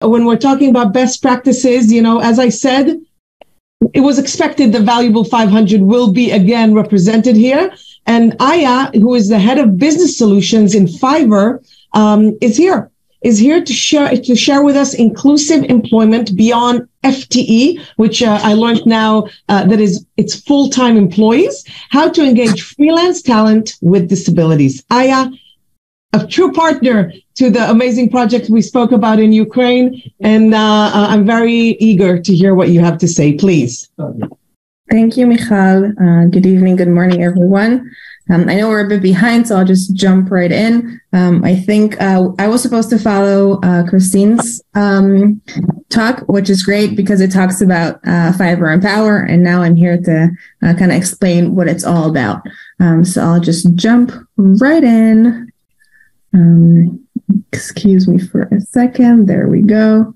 when we're talking about best practices, as I said, it was expected the valuable 500 will be again represented here. And Aya, who is the head of business solutions in FIVERR, is here to share with us inclusive employment beyond FTE, which I learned now that it's full-time employees, how to engage freelance talent with disabilities. Aya, a true partner to the amazing project we spoke about in Ukraine, and I'm very eager to hear what you have to say. Please. Thank you, Michal. Good evening, good morning, everyone. I know we're a bit behind, so I'll just jump right in. I think I was supposed to follow Christine's talk, which is great because it talks about FIVERR Empower, and now I'm here to kind of explain what it's all about. So I'll just jump right in. Excuse me for a second. There we go.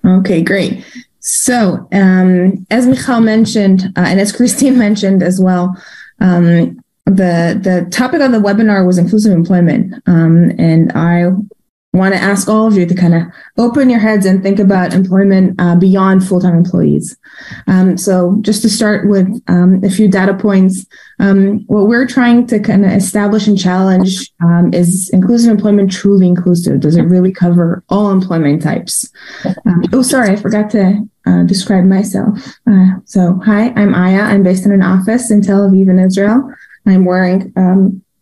Okay, great. So, as Michal mentioned, and as Christine mentioned as well, the topic of the webinar was inclusive employment. And I want to ask all of you to kind of open your heads and think about employment beyond full-time employees. So just to start with a few data points, what we're trying to kind of establish and challenge is inclusive employment truly inclusive? Does it really cover all employment types? I forgot to describe myself. So hi, I'm Aya. I'm based in an office in Tel Aviv in Israel. I'm wearing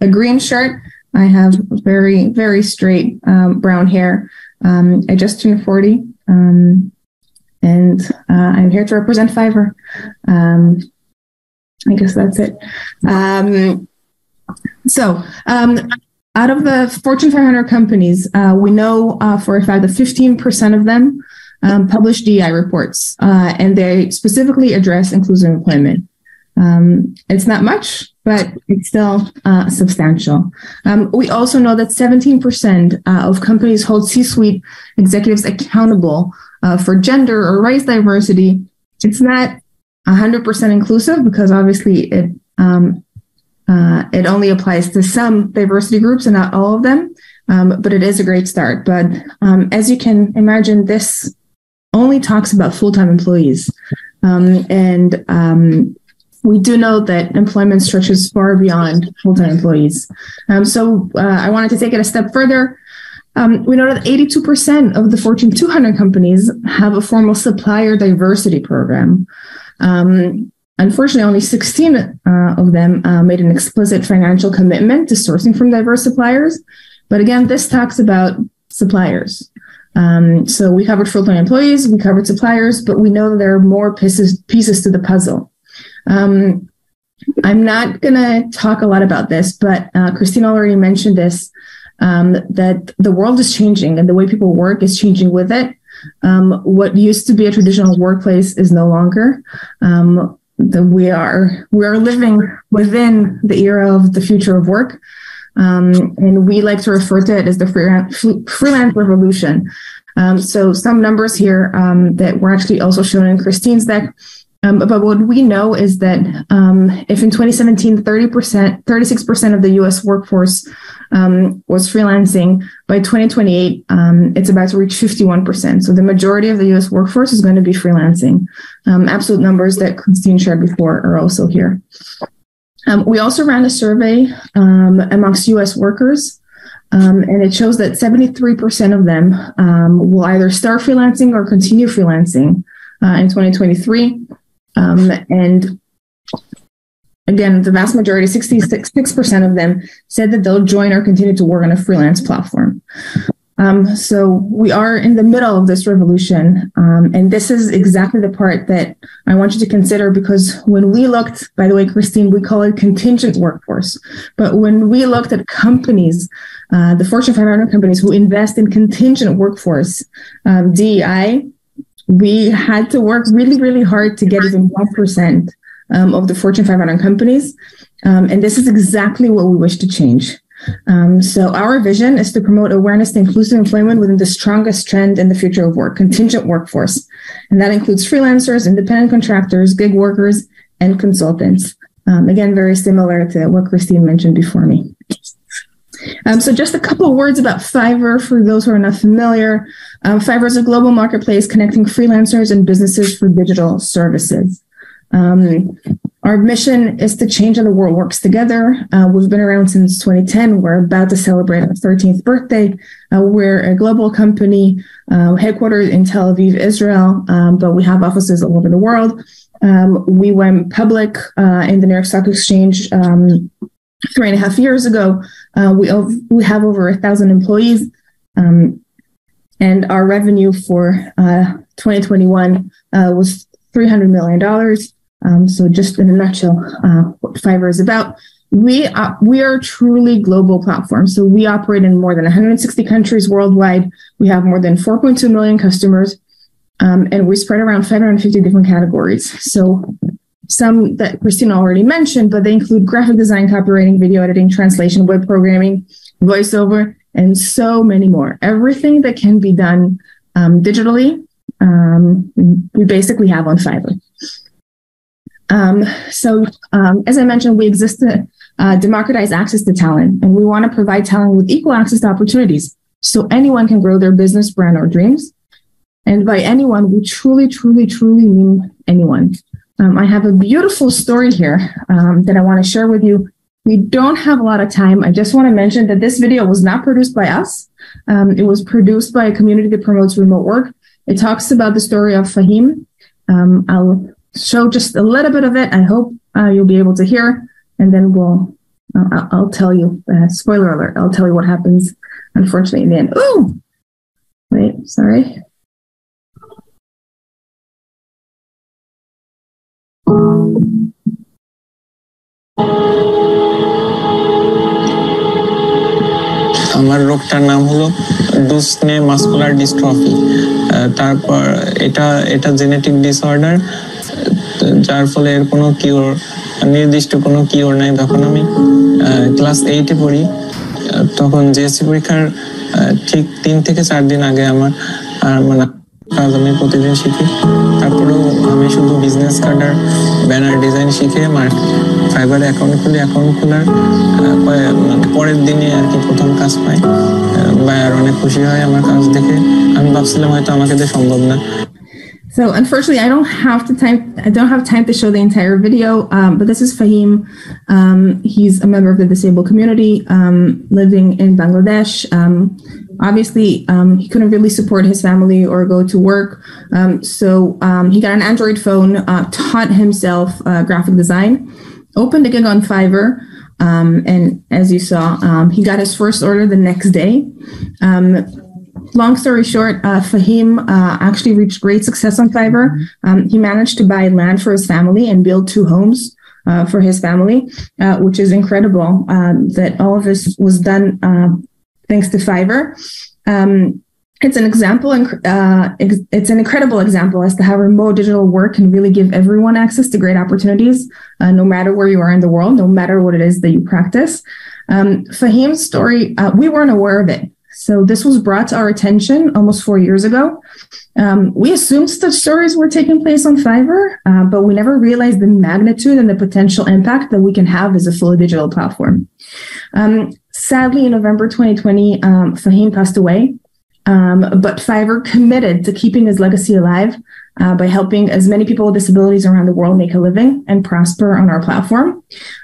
a green shirt. I have very, very straight brown hair. I just turned 40, and I'm here to represent FIVERR. I guess that's it. So out of the Fortune 500 companies, we know for a fact that 15% of them publish DEI reports, and they specifically address inclusive employment. It's not much, but it's still substantial. We also know that 17% of companies hold C-suite executives accountable for gender or race diversity. It's not 100% inclusive because obviously it only applies to some diversity groups and not all of them, but it is a great start. But as you can imagine, this only talks about full-time employees. We do know that employment stretches far beyond full-time employees. So I wanted to take it a step further. We know that 82% of the Fortune 200 companies have a formal supplier diversity program. Unfortunately, only 16 of them made an explicit financial commitment to sourcing from diverse suppliers. But again, this talks about suppliers. So we covered full-time employees, we covered suppliers, but we know that there are more pieces to the puzzle. I'm not going to talk a lot about this, but Christine already mentioned this, that the world is changing and the way people work is changing with it. What used to be a traditional workplace is no longer. We are living within the era of the future of work. And we like to refer to it as the freelance revolution. So some numbers here that were actually also shown in Christine's deck. But what we know is that if in 2017, 36% of the U.S. workforce was freelancing, by 2028, it's about to reach 51%. So the majority of the U.S. workforce is going to be freelancing. Absolute numbers that Christine shared before are also here. We also ran a survey amongst U.S. workers, and it shows that 73% of them will either start freelancing or continue freelancing in 2023. And again, the vast majority, 66% of them said that they'll join or continue to work on a freelance platform. So we are in the middle of this revolution. And this is exactly the part that I want you to consider, because when we looked, by the way, Christine, we call it contingent workforce. But when we looked at companies, the Fortune 500 companies who invest in contingent workforce, DEI, we had to work really, really hard to get even 1% of the Fortune 500 companies. And this is exactly what we wish to change. So our vision is to promote awareness to inclusive employment within the strongest trend in the future of work, contingent workforce. And that includes freelancers, independent contractors, gig workers, and consultants. Again, very similar to what Christine mentioned before me. So just a couple of words about FIVERR for those who are not familiar. FIVERR is a global marketplace connecting freelancers and businesses for digital services. Our mission is to change how the world works together. We've been around since 2010. We're about to celebrate our 13th birthday. We're a global company headquartered in Tel Aviv, Israel, but we have offices all over the world. We went public in the New York Stock Exchange 3.5 years ago. We have over 1,000 employees, and our revenue for 2021 was $300 million. So just in a nutshell, what FIVERR is about. We are a truly global platform. So we operate in more than 160 countries worldwide. We have more than 4.2 million customers, and we spread around 550 different categories. So some that Christina already mentioned, but they include graphic design, copywriting, video editing, translation, web programming, voiceover, and so many more. Everything that can be done digitally, we basically have on FIVERR. As I mentioned, we exist to democratize access to talent, and we want to provide talent with equal access to opportunities so anyone can grow their business, brand, or dreams. And by anyone, we truly, truly, truly mean anyone. I have a beautiful story here that I want to share with you. We don't have a lot of time. I just want to mention that this video was not produced by us. It was produced by a community that promotes remote work. It talks about the story of Fahim. I'll show just a little bit of it. I hope you'll be able to hear, and then I'll tell you, spoiler alert, I'll tell you what happens, unfortunately, in the end. Oh, wait, sorry. আমার রোগটার নাম হলো ডুসনে muscular dystrophy. তারপর এটা genetic disorder, যার ফলে এর কোনো cure, নির্দিষ্ট কোনো কিওর নাই। তখন আমি ক্লাস 8-এ পড়ি, তখন জিএসসি পরীক্ষার ঠিক 3 থেকে 4 দিন আগে আমার মানে কাজ আমি প্রতিদিন শিখি। তারপরেও আমি শুধু বিজনেস কার্ড আর ব্যানার ডিজাইন শিখে আমার ফাইবার অ্যাকাউন্ট খুলি। অ্যাকাউন্ট খোলার পরের দিনে আর কি প্রথম কাজ পাই। বায়ার অনেক খুশি হয় আমার কাজ দেখে। আমি ভাবছিলাম হয়তো আমাকে দিয়ে সম্ভব না। So unfortunately, I don't have time to show the entire video, but this is Fahim. He's a member of the disabled community living in Bangladesh. Obviously, he couldn't really support his family or go to work. So he got an Android phone, taught himself graphic design, opened a gig on FIVERR. And as you saw, he got his first order the next day. Long story short, Fahim actually reached great success on FIVERR. He managed to buy land for his family and build 2 homes for his family, which is incredible that all of this was done thanks to FIVERR. It's an example, it's an incredible example as to how remote digital work can really give everyone access to great opportunities, no matter where you are in the world, no matter what it is that you practice. Fahim's story, we weren't aware of it. So this was brought to our attention almost 4 years ago. We assumed such stories were taking place on FIVERR, but we never realized the magnitude and the potential impact that we can have as a fully digital platform. Sadly, in November 2020, Fahim passed away, but FIVERR committed to keeping his legacy alive by helping as many people with disabilities around the world make a living and prosper on our platform.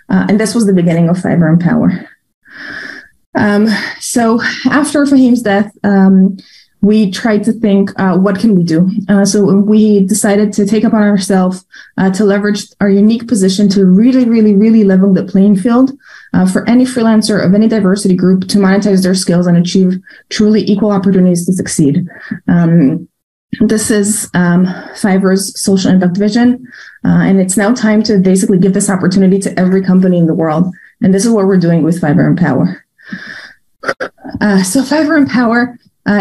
And this was the beginning of FIVERR Empower. So after Fahim's death, we tried to think, what can we do? So we decided to take upon ourselves to leverage our unique position to really, really, really level the playing field for any freelancer of any diversity group to monetize their skills and achieve truly equal opportunities to succeed. This is FIVERR's social impact vision, and it's now time to basically give this opportunity to every company in the world. And this is what we're doing with FIVERR Empower. So FIVERR Empower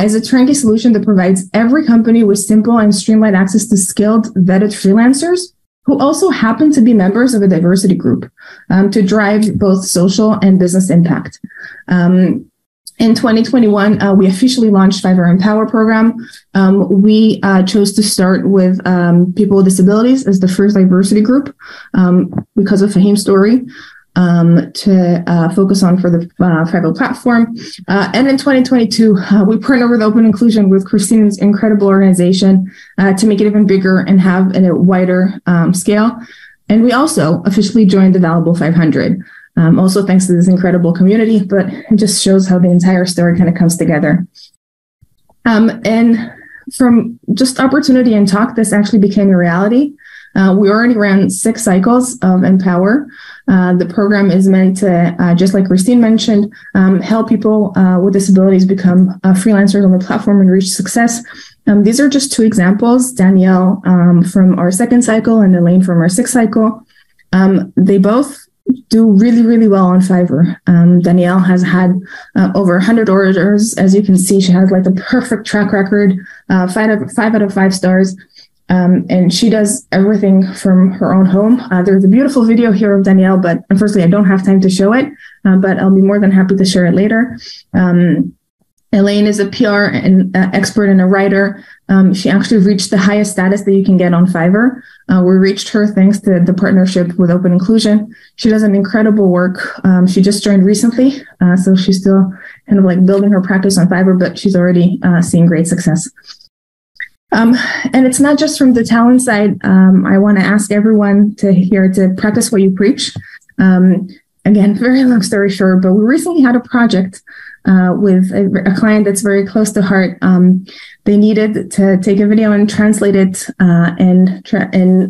is a turnkey solution that provides every company with simple and streamlined access to skilled, vetted freelancers who also happen to be members of a diversity group to drive both social and business impact. In 2021, we officially launched FIVERR Empower program. We chose to start with people with disabilities as the first diversity group because of Fahim's story. to focus on for the FIVERR platform. And in 2022, we partnered with Open Inclusion with Christine's incredible organization to make it even bigger and have a wider scale. And we also officially joined the Valuable 500. Also thanks to this incredible community, but it just shows how the entire story kind of comes together. And from just opportunity and talk, this actually became a reality. We already ran 6 cycles of Empower. The program is meant to, just like Christine mentioned, help people with disabilities become freelancers on the platform and reach success. These are just 2 examples, Danielle from our 2nd cycle and Elaine from our 6th cycle. They both do really, really well on FIVERR. Danielle has had over 100 orders. As you can see, she has like the perfect track record, 5 out of 5 stars. And she does everything from her own home. There's a beautiful video here of Danielle, but unfortunately I don't have time to show it, but I'll be more than happy to share it later. Elaine is a PR and expert and a writer. She actually reached the highest status that you can get on FIVERR. We reached her thanks to the partnership with Open Inclusion. She does an incredible work. She just joined recently, so she's still kind of like building her practice on FIVERR, but she's already seeing great success. And it's not just from the talent side. I want to ask everyone to practice what you preach. Again, very long story short, but we recently had a project with a client that's very close to heart. They needed to take a video and translate it and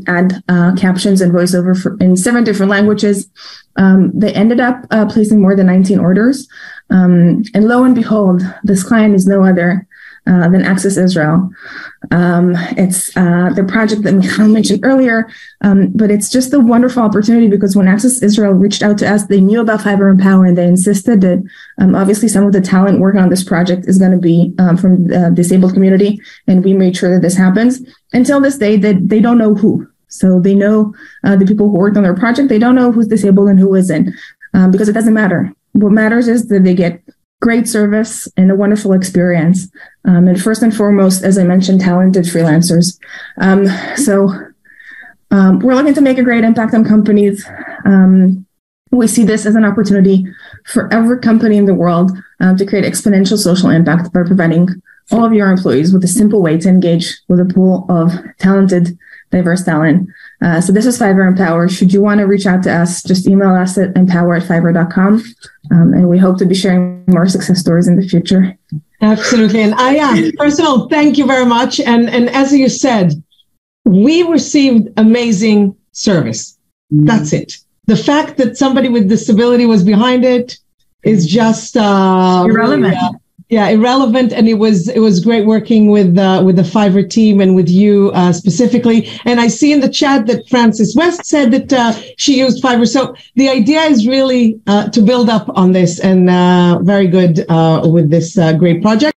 add captions and voiceover in 7 different languages. They ended up placing more than 19 orders. And lo and behold, this client is no other than Access Israel. It's the project that Michal mentioned earlier, but it's just a wonderful opportunity because when Access Israel reached out to us, they knew about FIVERR Empower and they insisted that obviously some of the talent working on this project is going to be from the disabled community, and we made sure that this happens. Until this day, they don't know who. So they know the people who worked on their project, they don't know who's disabled and who isn't, because it doesn't matter. What matters is that they get great service and a wonderful experience. And first and foremost, as I mentioned, talented freelancers. So we're looking to make a great impact on companies. We see this as an opportunity for every company in the world to create exponential social impact by providing all of your employees with a simple way to engage with a pool of talented, diverse talent. So this is FIVERR Empower. Should you want to reach out to us, just email us at empower@fiverr.com. And we hope to be sharing more success stories in the future. Absolutely. And first of all, thank you very much. And as you said, we received amazing service. That's it. The fact that somebody with disability was behind it is just irrelevant. Really, irrelevant. And it was great working with the FIVERR team and with you specifically. And I see in the chat that Frances West said that she used FIVERR. So the idea is really to build up on this, and very good with this great project.